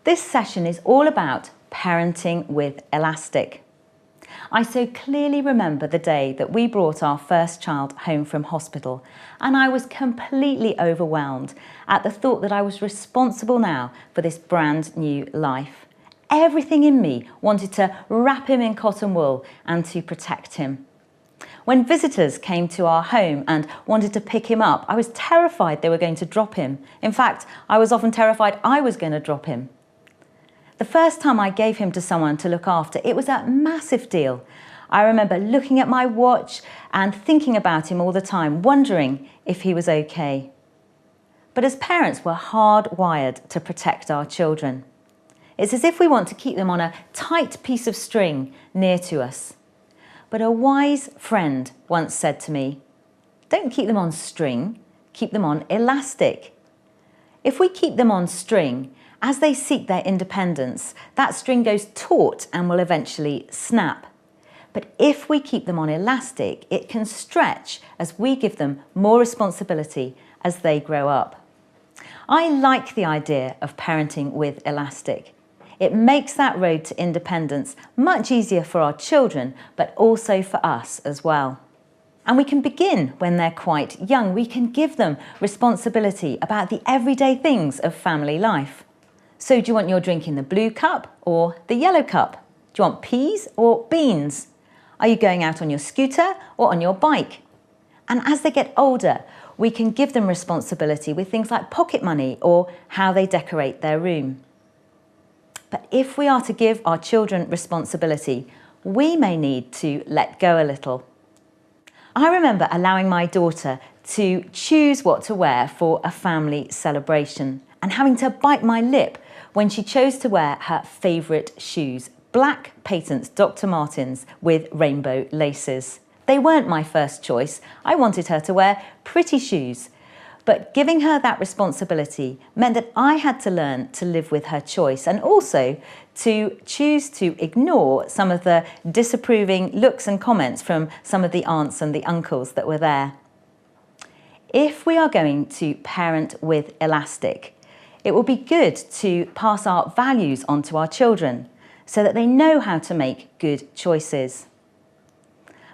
This session is all about parenting with elastic. I so clearly remember the day that we brought our first child home from hospital, and I was completely overwhelmed at the thought that I was responsible now for this brand new life. Everything in me wanted to wrap him in cotton wool and to protect him. When visitors came to our home and wanted to pick him up, I was terrified they were going to drop him. In fact, I was often terrified I was going to drop him. The first time I gave him to someone to look after, it was a massive deal. I remember looking at my watch and thinking about him all the time, wondering if he was okay. But as parents, we're hardwired to protect our children. It's as if we want to keep them on a tight piece of string near to us. But a wise friend once said to me, "Don't keep them on string, keep them on elastic." If we keep them on string, as they seek their independence, that string goes taut and will eventually snap. But if we keep them on elastic, it can stretch as we give them more responsibility as they grow up. I like the idea of parenting with elastic. It makes that road to independence much easier for our children, but also for us as well. And we can begin when they're quite young. We can give them responsibility about the everyday things of family life. So do you want your drink in the blue cup or the yellow cup? Do you want peas or beans? Are you going out on your scooter or on your bike? And as they get older, we can give them responsibility with things like pocket money or how they decorate their room. But if we are to give our children responsibility, we may need to let go a little. I remember allowing my daughter to choose what to wear for a family celebration and having to bite my lip when she chose to wear her favourite shoes, black Patents Dr. Martens with rainbow laces. They weren't my first choice. I wanted her to wear pretty shoes. But giving her that responsibility meant that I had to learn to live with her choice and also to choose to ignore some of the disapproving looks and comments from some of the aunts and the uncles that were there. If we are going to parent with elastic, it will be good to pass our values on to our children so that they know how to make good choices.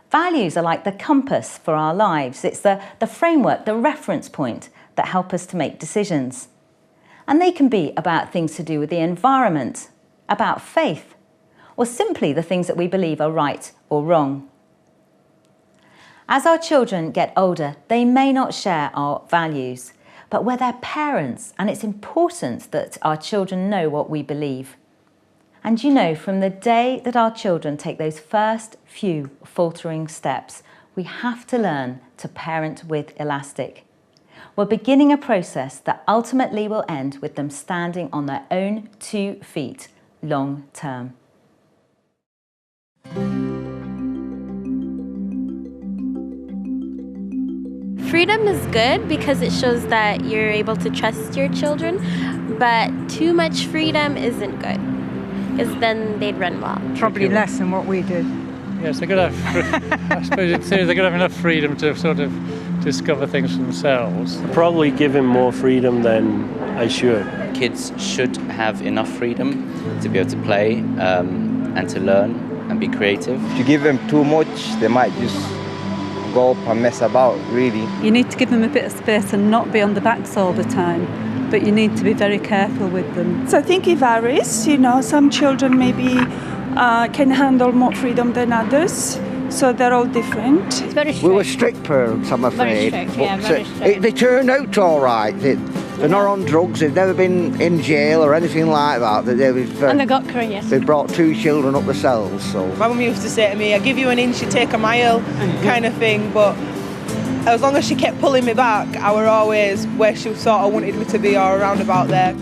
Values are like the compass for our lives. It's the framework, the reference point that help us to make decisions. And they can be about things to do with the environment, about faith, or simply the things that we believe are right or wrong. As our children get older, they may not share our values, but we're their parents, and it's important that our children know what we believe. And you know, from the day that our children take those first few faltering steps, we have to learn to parent with elastic. We're beginning a process that ultimately will end with them standing on their own 2 feet long term. Freedom is good because it shows that you're able to trust your children, but too much freedom isn't good, because then they'd run wild. Probably less than what we did. Yes, they're going to have, I suppose it seems they're going to have enough freedom to sort of discover things for themselves. Probably give him more freedom than I should. Kids should have enough freedom to be able to play and to learn and be creative. If you give them too much, they might just go up and mess about, really. You need to give them a bit of space and not be on the backs all the time, but you need to be very careful with them. So I think it varies, you know, some children maybe can handle more freedom than others, so they're all different. It's very strict. We were strict parents, I'm afraid. Very strict, yeah, very strict. They turned out all right. They're not on drugs, they've never been in jail or anything like that. And they got careers. They brought 2 children up themselves. So. My mum used to say to me, I give you an inch, you take a mile, kind of thing, but as long as she kept pulling me back, I were always where she sort of wanted me to be or around about there.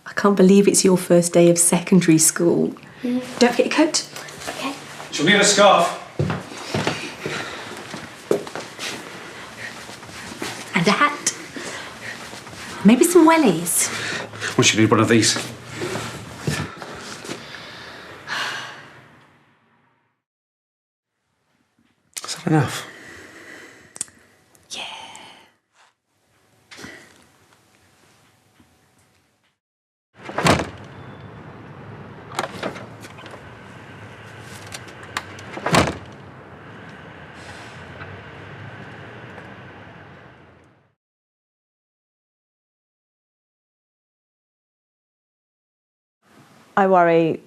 I can't believe it's your first day of secondary school. Don't forget your coat. Okay. She'll need a scarf. And a hat. Maybe some wellies. We should need one of these. Is that enough? I worry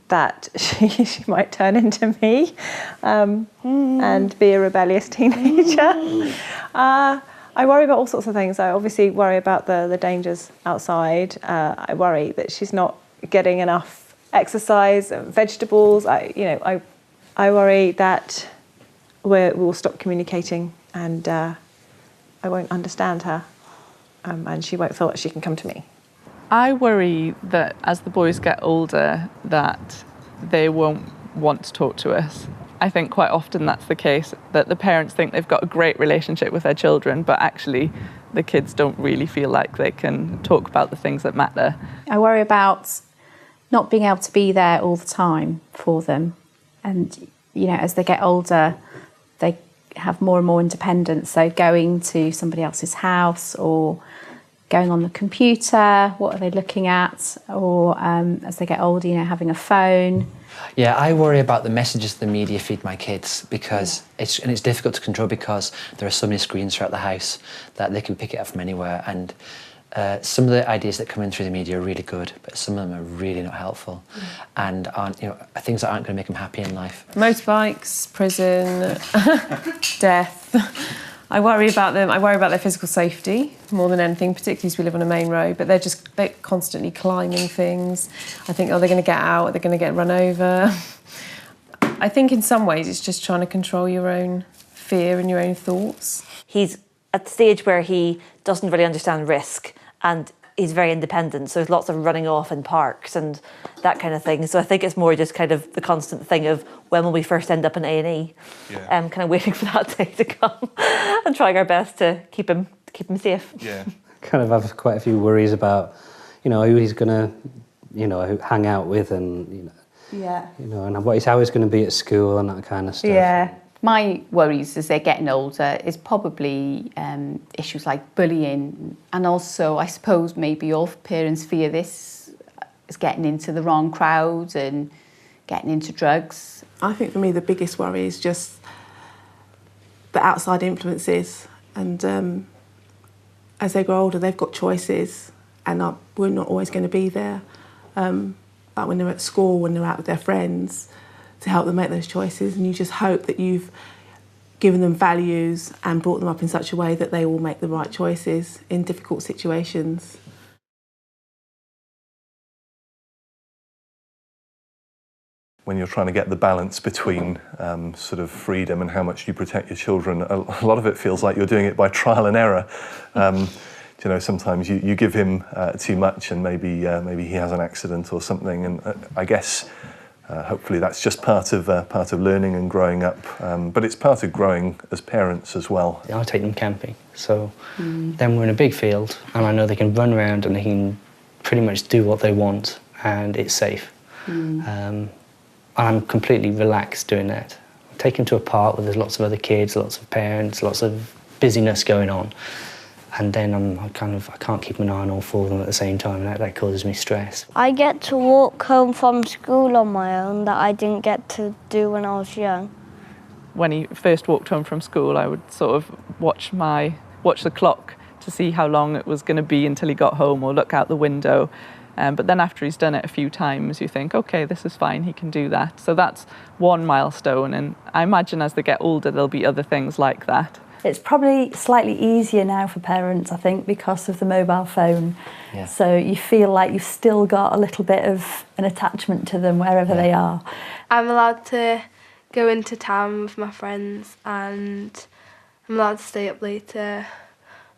that she might turn into me and be a rebellious teenager. I worry about all sorts of things. I obviously worry about the dangers outside. I worry that she's not getting enough exercise, vegetables. I worry that we'll stop communicating and I won't understand her and she won't feel that she can come to me. I worry that as the boys get older, that they won't want to talk to us. I think quite often that's the case, that the parents think they've got a great relationship with their children, but actually the kids don't really feel like they can talk about the things that matter. I worry about not being able to be there all the time for them. And, you know, as they get older, they have more and more independence. So going to somebody else's house or going on the computer, what are they looking at? Or as they get older, you know, having a phone. Yeah, I worry about the messages the media feed my kids because it's difficult to control because there are so many screens throughout the house that they can pick it up from anywhere. And some of the ideas that come in through the media are really good, but some of them are really not helpful and aren't, you know, things that aren't going to make them happy in life. Motorbikes, prison, death. I worry about them. I worry about their physical safety more than anything, particularly as we live on a main road, but they're constantly climbing things. I think, oh, they're going to get out, they're going to get run over. I think in some ways it's just trying to control your own fear and your own thoughts. He's at the stage where he doesn't really understand risk and he's very independent, so there's lots of running off in parks and that kind of thing. So I think it's more just kind of the constant thing of when will we first end up in A&E? Kind of waiting for that day to come and trying our best to keep him safe. Yeah. Kind of have quite a few worries about, you know, who he's gonna, you know, hang out with and, you know, and how he's going to be at school and that kind of stuff. Yeah. My worries as they're getting older is probably issues like bullying, and also I suppose maybe all parents fear this is getting into the wrong crowd and getting into drugs. I think for me the biggest worry is just the outside influences, and as they grow older they've got choices and we're not always going to be there, like when they're at school, when they're out with their friends, to help them make those choices, and you just hope that you've given them values and brought them up in such a way that they will make the right choices in difficult situations. When you're trying to get the balance between sort of freedom and how much you protect your children, a lot of it feels like you're doing it by trial and error. You know, sometimes you give him too much and maybe he has an accident or something, and I guess hopefully that's just part of learning and growing up, but it's part of growing as parents as well. I take them camping, so then we're in a big field and I know they can run around and they can pretty much do what they want and it's safe. I'm completely relaxed doing that. I take them to a park where there's lots of other kids, lots of parents, lots of busyness going on, and then I can't keep an eye on all four of them at the same time, and that causes me stress. I get to walk home from school on my own that I didn't get to do when I was young. When he first walked home from school, I would sort of watch the clock to see how long it was going to be until he got home, or look out the window. But then after he's done it a few times, you think, okay, this is fine, he can do that. So that's one milestone, and I imagine as they get older, there'll be other things like that. It's probably slightly easier now for parents, I think, because of the mobile phone. Yeah. So you feel like you've still got a little bit of an attachment to them wherever they are. I'm allowed to go into town with my friends, and I'm allowed to stay up later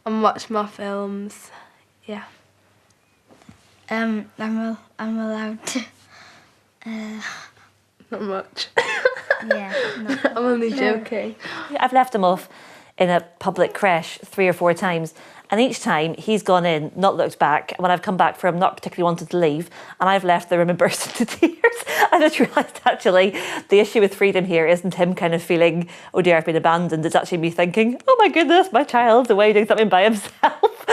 and watch more films. Yeah. I'm allowed to. Not much. Yeah. I'm only joking. I've left him off in a public creche 3 or 4 times. And each time he's gone in, not looked back. And when I've come back from not particularly wanting to leave, and I've left the room and burst into tears, I just realised actually the issue with freedom here isn't him kind of feeling, oh dear, I've been abandoned. It's actually me thinking, oh my goodness, my child's away doing something by himself.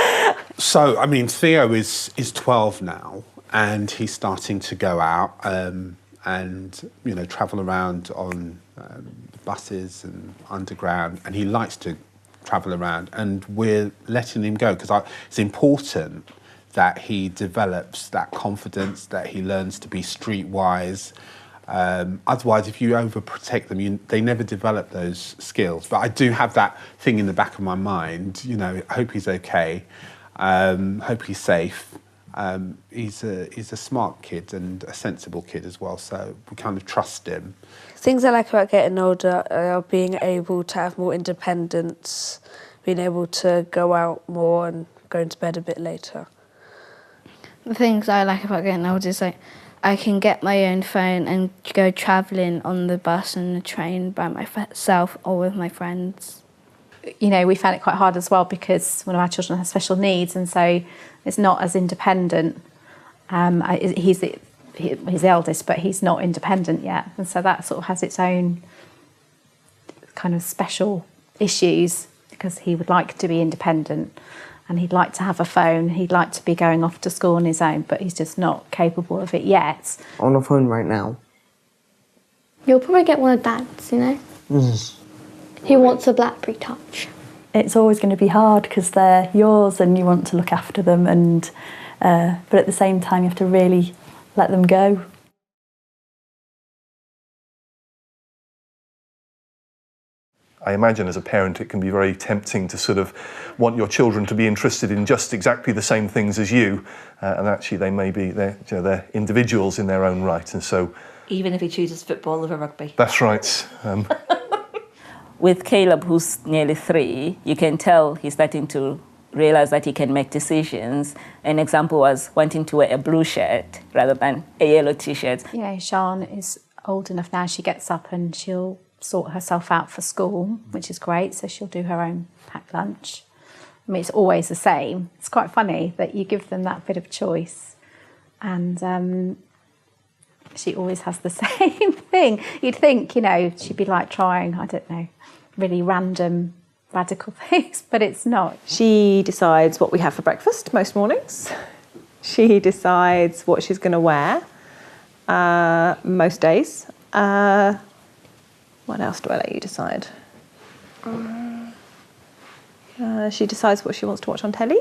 So, I mean, Theo is 12 now, and he's starting to go out and, you know, travel around on buses and underground, and he likes to travel around, and we're letting him go because it's important that he develops that confidence, that he learns to be streetwise. Otherwise, if you overprotect them, they never develop those skills. But I do have that thing in the back of my mind, you know, I hope he's okay, hope he's safe. He's a smart kid and a sensible kid as well, so we kind of trust him. Things I like about getting older are being able to have more independence, being able to go out more and going to bed a bit later. The things I like about getting older is like I can get my own phone and go travelling on the bus and the train by myself or with my friends. You know, we found it quite hard as well because one of our children has special needs, and so it's not as independent. He's the eldest, but he's not independent yet, and so that sort of has its own kind of special issues because he would like to be independent and he'd like to have a phone, he'd like to be going off to school on his own, but he's just not capable of it yet. On the phone right now. You'll probably get one of Dad's, you know? He wants a BlackBerry Touch. It's always going to be hard because they're yours and you want to look after them, and but at the same time you have to really let them go. I imagine as a parent it can be very tempting to sort of want your children to be interested in just exactly the same things as you, and actually they may be they're individuals in their own right, and so Even if he chooses football over rugby. that's right. With Caleb, who's nearly 3, you can tell he's starting to realize that he can make decisions. An example was wanting to wear a blue shirt rather than a yellow t-shirt. You know, Sian is old enough now, she gets up and she'll sort herself out for school, which is great, so she'll do her own packed lunch. I mean, it's always the same. It's quite funny that you give them that bit of choice, and she always has the same thing. You'd think, you know, she'd be like trying, I don't know, really random, radical things, but it's not. She decides what we have for breakfast most mornings. She decides what she's going to wear most days. What else do I let you decide? She decides what she wants to watch on telly.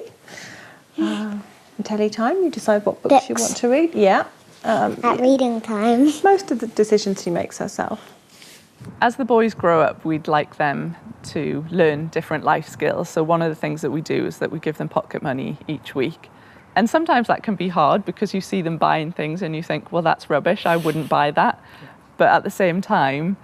In telly time, you decide what books you want to read. Yeah. At reading time. Most of the decisions she makes herself. As the boys grow up, we'd like them to learn different life skills. So one of the things that we do is that we give them pocket money each week. And sometimes that can be hard because you see them buying things and you think, well, that's rubbish, I wouldn't buy that. But at the same time,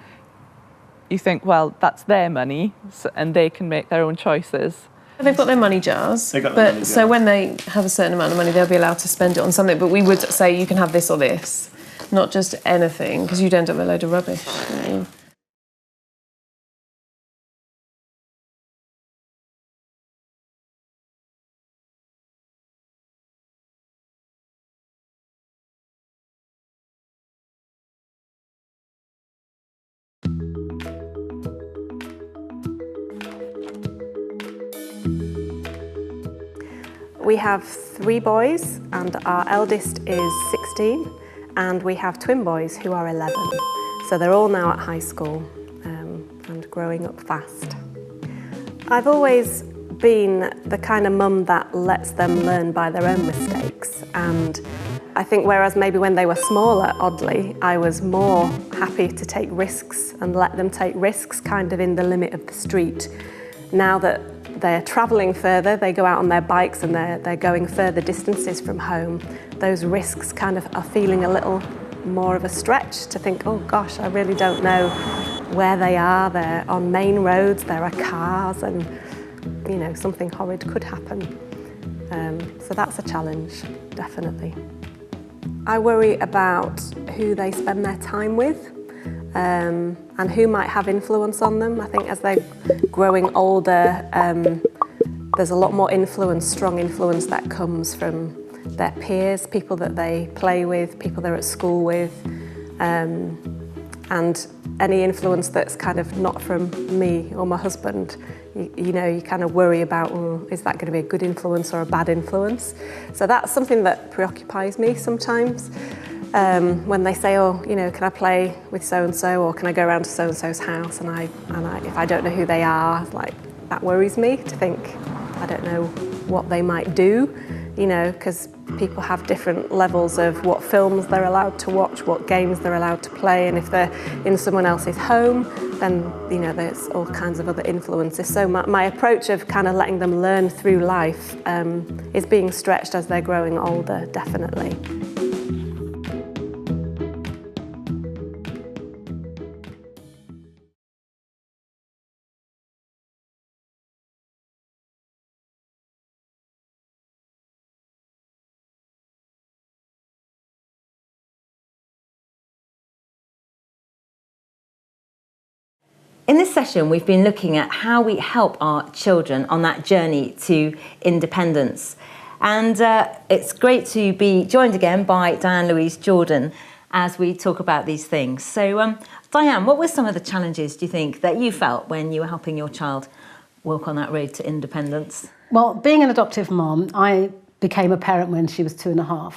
you think, well, that's their money and they can make their own choices. They've got their money jars, so when they have a certain amount of money, they'll be allowed to spend it on something. But we would say you can have this or this, not just anything, because you'd end up with a load of rubbish. You know? We have 3 boys and our eldest is 16, and we have twin boys who are 11. So they're all now at high school and growing up fast. I've always been the kind of mum that lets them learn by their own mistakes, and I think whereas maybe when they were smaller, oddly, I was more happy to take risks and let them take risks kind of in the limit of the street. Now that they're travelling further, they go out on their bikes and they're going further distances from home, those risks kind of are feeling a little more of a stretch to think, oh gosh, I really don't know where they are. They're on main roads, there are cars, and you know, something horrid could happen. So that's a challenge, definitely. I worry about who they spend their time with. and who might have influence on them. I think as they're growing older, there's a lot more influence, strong influence that comes from their peers, people that they play with, people they're at school with, and any influence that's kind of not from me or my husband, you know, you kind of worry about, well, is that going to be a good influence or a bad influence? So that's something that preoccupies me sometimes. When they say, oh, you know, can I play with so-and-so, or can I go around to so-and-so's house, and if I don't know who they are, like, that worries me to think, I don't know what they might do, you know, because people have different levels of what films they're allowed to watch, what games they're allowed to play, and if they're in someone else's home, then, you know, there's all kinds of other influences. So my approach of kind of letting them learn through life is being stretched as they're growing older, definitely. In this session, we've been looking at how we help our children on that journey to independence. And it's great to be joined again by Diane Louise Jordan as we talk about these things. So, Diane, what were some of the challenges, do you think, that you felt when you were helping your child walk on that road to independence? Well, being an adoptive mom, I became a parent when she was 2.5.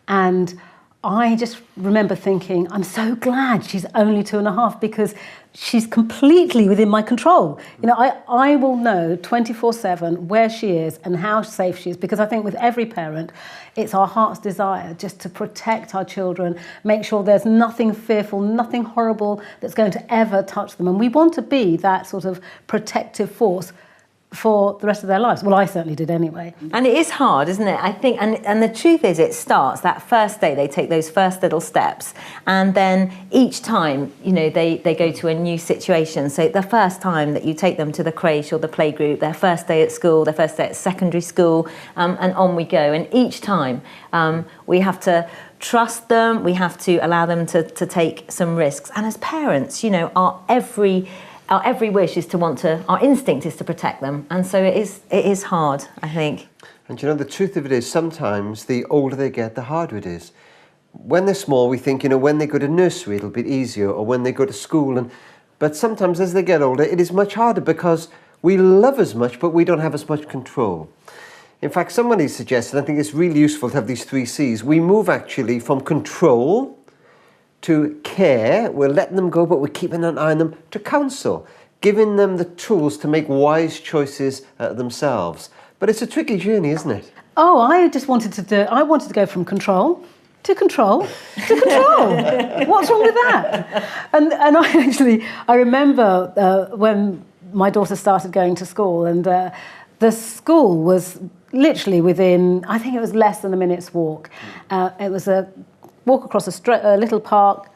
And I just remember thinking, I'm so glad she's only 2.5 because she's completely within my control. You know, I will know 24/7 where she is and how safe she is, because I think with every parent, it's our heart's desire just to protect our children, make sure there's nothing fearful, nothing horrible that's going to ever touch them. And we want to be that sort of protective force for the rest of their lives. Well, I certainly did anyway. And it is hard, isn't it? I think, and the truth is, it starts that first day, they take those first little steps, and then each time, you know, they go to a new situation. So the first time that you take them to the creche or the playgroup, their first day at school, their first day at secondary school, and on we go. And each time we have to trust them, we have to allow them to take some risks. And as parents, you know, our every wish is to our instinct is to protect them. And so it is hard, I think. And you know, the truth of it is, sometimes the older they get, the harder it is. When they're small, we think, you know, when they go to nursery, it'll be easier, or when they go to school. But sometimes as they get older, it is much harder because we love as much, but we don't have as much control. In fact, somebody suggested, I think it's really useful to have these 3 C's. We move actually from control to care, we're letting them go, but we're keeping an eye on them, to counsel, giving them the tools to make wise choices themselves. But it's a tricky journey, isn't it? Oh, I wanted to go from control to control to control. What's wrong with that? And I remember when my daughter started going to school, and the school was literally within, I think it was less than a minute's walk. It was a walk across a little park,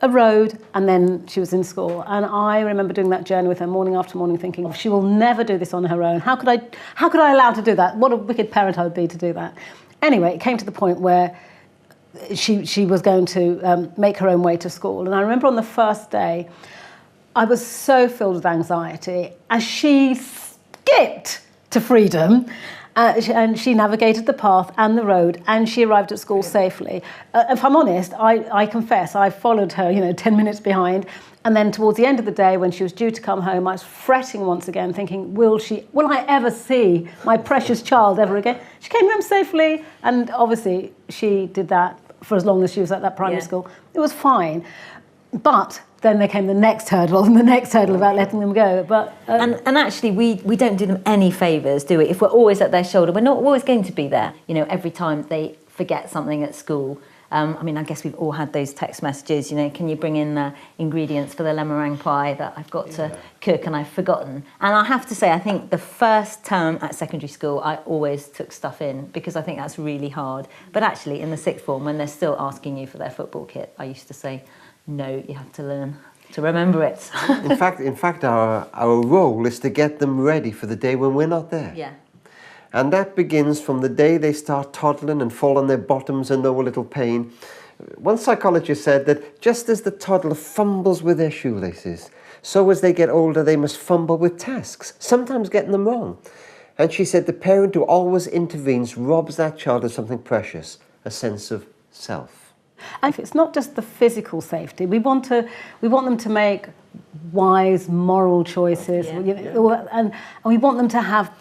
a road, and then she was in school. And I remember doing that journey with her morning after morning, thinking, she will never do this on her own. How could I allow her to do that? What a wicked parent I would be to do that. Anyway, it came to the point where she was going to make her own way to school. And I remember on the first day, I was so filled with anxiety as she skipped to freedom. And she navigated the path and the road, and she arrived at school safely. If I'm honest, I confess, I followed her, you know, 10 minutes behind. And then towards the end of the day, when she was due to come home, I was fretting once again, thinking, will I ever see my precious child ever again? She came home safely, and obviously she did that for as long as she was at that primary school. It was fine. But then there came the next hurdle and the next hurdle about letting them go. But and actually, we don't do them any favours, do we? If we're always at their shoulder, we're not always going to be there. You know, every time they forget something at school. I mean, I guess we've all had those text messages, you know, can you bring in the ingredients for the lemon meringue pie that I've got to cook and I've forgotten. And I have to say, I think the first term at secondary school, I always took stuff in because I think that's really hard. But actually, in the sixth form, when they're still asking you for their football kit, I used to say, no, you have to learn to remember it. in fact, our role is to get them ready for the day when we're not there. Yeah. And that begins from the day they start toddling and fall on their bottoms and know a little pain. One psychologist said that just as the toddler fumbles with their shoelaces, so as they get older they must fumble with tasks, sometimes getting them wrong. And she said the parent who always intervenes robs that child of something precious, a sense of self. And it's not just the physical safety. We want them to make wise moral choices, and we want them to have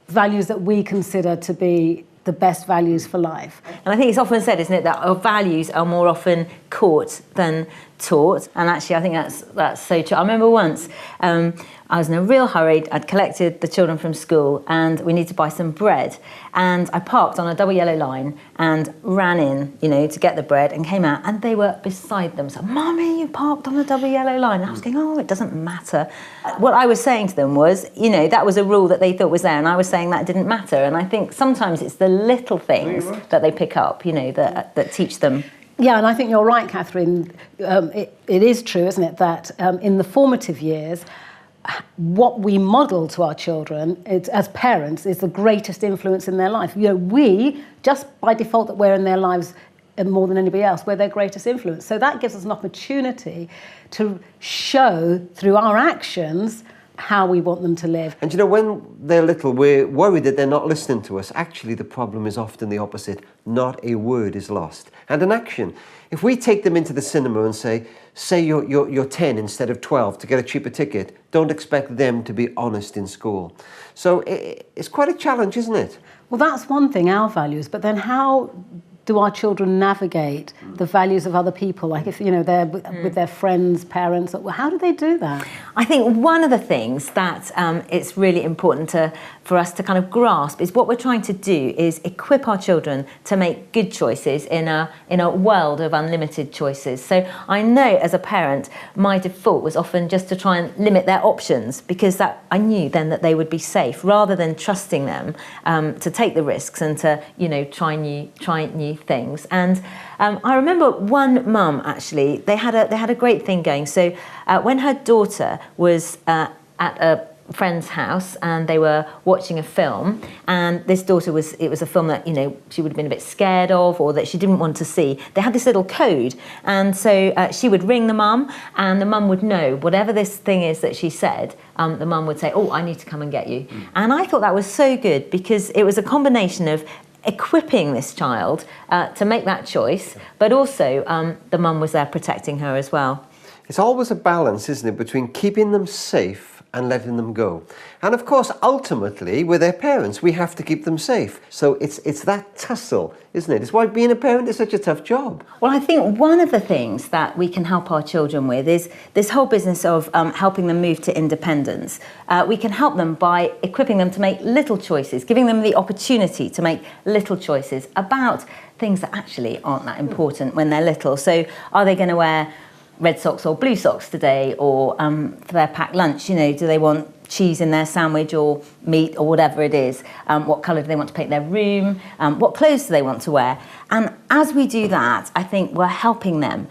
values that we consider to be the best values for life. And I think it's often said, isn't it, that our values are more often caught than taught. And actually, I think that's so true. I remember once I was in a real hurry. I'd collected the children from school and we needed to buy some bread. And I parked on a double yellow line and ran in, to get the bread and came out and they were beside them. So, Mummy, you parked on a double yellow line. And I was going, oh, it doesn't matter. What I was saying to them was, that was a rule that they thought was there. And I was saying that didn't matter. And I think sometimes it's the little things that they pick up, that teach them. Yeah, and I think you're right, Catherine. It is true, isn't it, that in the formative years, what we model to our children as parents is the greatest influence in their life. We, just by default that we're in their lives more than anybody else, we're their greatest influence. So that gives us an opportunity to show through our actions how we want them to live. And when they're little, we're worried that they're not listening to us. Actually, the problem is often the opposite. Not a word is lost. And an action. If we take them into the cinema and say you're 10 instead of 12 to get a cheaper ticket, don't expect them to be honest in school. So it's quite a challenge, isn't it? Well, that's one thing, our values, but then how do our children navigate the values of other people? Like if, they're with their friends, parents, how do they do that? I think one of the things that it's really important for us to kind of grasp is what we're trying to do is equip our children to make good choices in a world of unlimited choices. So I know as a parent, my default was often just to try and limit their options because I knew then that they would be safe rather than trusting them to take the risks and to, try new things. And I remember one mum actually, they had a great thing going. So when her daughter was at a friend's house and they were watching a film, and this daughter it was a film that she would have been a bit scared of or that she didn't want to see. They had this little code, and so she would ring the mum and the mum would know whatever this thing is that she said. The mum would say, oh, I need to come and get you. And I thought that was so good because it was a combination of equipping this child to make that choice, but also the mum was there protecting her as well. It's always a balance, isn't it, between keeping them safe and letting them go. And of course, ultimately, with their parents, we have to keep them safe. So it's that tussle, isn't it? It's why being a parent is such a tough job. Well, I think one of the things that we can help our children with is this whole business of helping them move to independence. We can help them by equipping them to make little choices, giving them the opportunity to make little choices about things that actually aren't that important when they're little. So are they going to wear red socks or blue socks today, or for their packed lunch, do they want cheese in their sandwich or meat or whatever it is? What colour do they want to paint their room? What clothes do they want to wear? And as we do that, I think we're helping them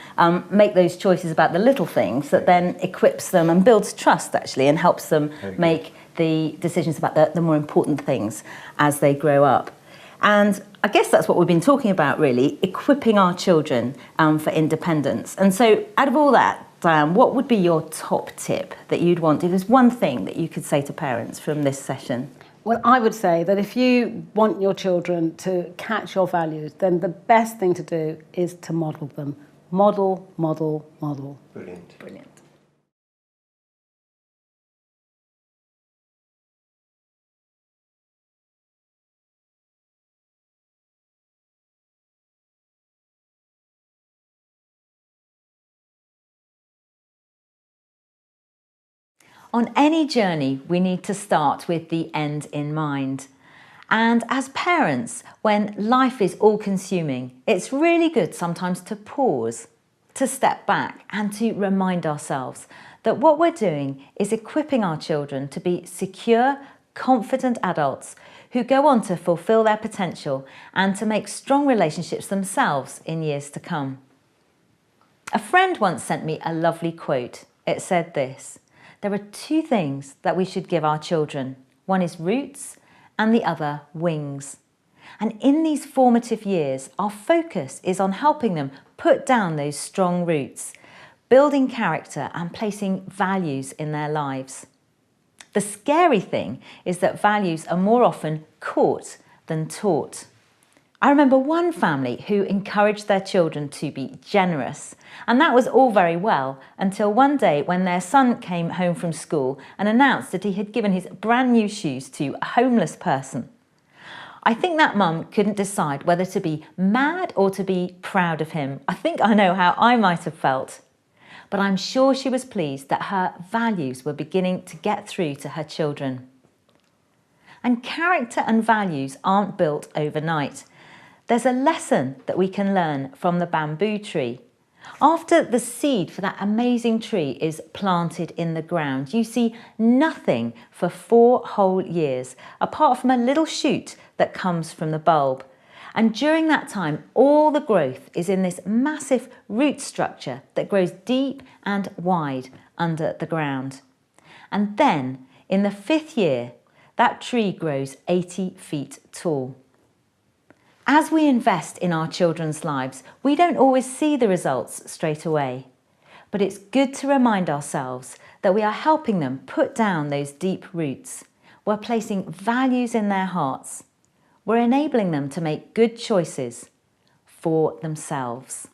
make those choices about the little things that then equips them and builds trust, actually, and helps them make the decisions about the more important things as they grow up. And I guess that's what we've been talking about, really, equipping our children for independence. And so out of all that, Diane, what would be your top tip that you'd want? If there's one thing that you could say to parents from this session? Well, I would say that if you want your children to catch your values, then the best thing to do is to model them. Model, model, model. Brilliant. Brilliant. On any journey, we need to start with the end in mind. And as parents, when life is all-consuming, it's really good sometimes to pause, to step back and to remind ourselves that what we're doing is equipping our children to be secure, confident adults who go on to fulfill their potential and to make strong relationships themselves in years to come. A friend once sent me a lovely quote. It said this: there are two things that we should give our children. One is roots and the other wings. And in these formative years, our focus is on helping them put down those strong roots, building character and placing values in their lives. The scary thing is that values are more often caught than taught. I remember one family who encouraged their children to be generous, and that was all very well until one day when their son came home from school and announced that he had given his brand new shoes to a homeless person. I think that mum couldn't decide whether to be mad or to be proud of him. I think I know how I might have felt. But I'm sure she was pleased that her values were beginning to get through to her children. And character and values aren't built overnight. There's a lesson that we can learn from the bamboo tree. After the seed for that amazing tree is planted in the ground, you see nothing for 4 whole years, apart from a little shoot that comes from the bulb. And during that time, all the growth is in this massive root structure that grows deep and wide under the ground. And then, in the 5th year, that tree grows 80 feet tall. As we invest in our children's lives, we don't always see the results straight away. But it's good to remind ourselves that we are helping them put down those deep roots. We're placing values in their hearts. We're enabling them to make good choices for themselves.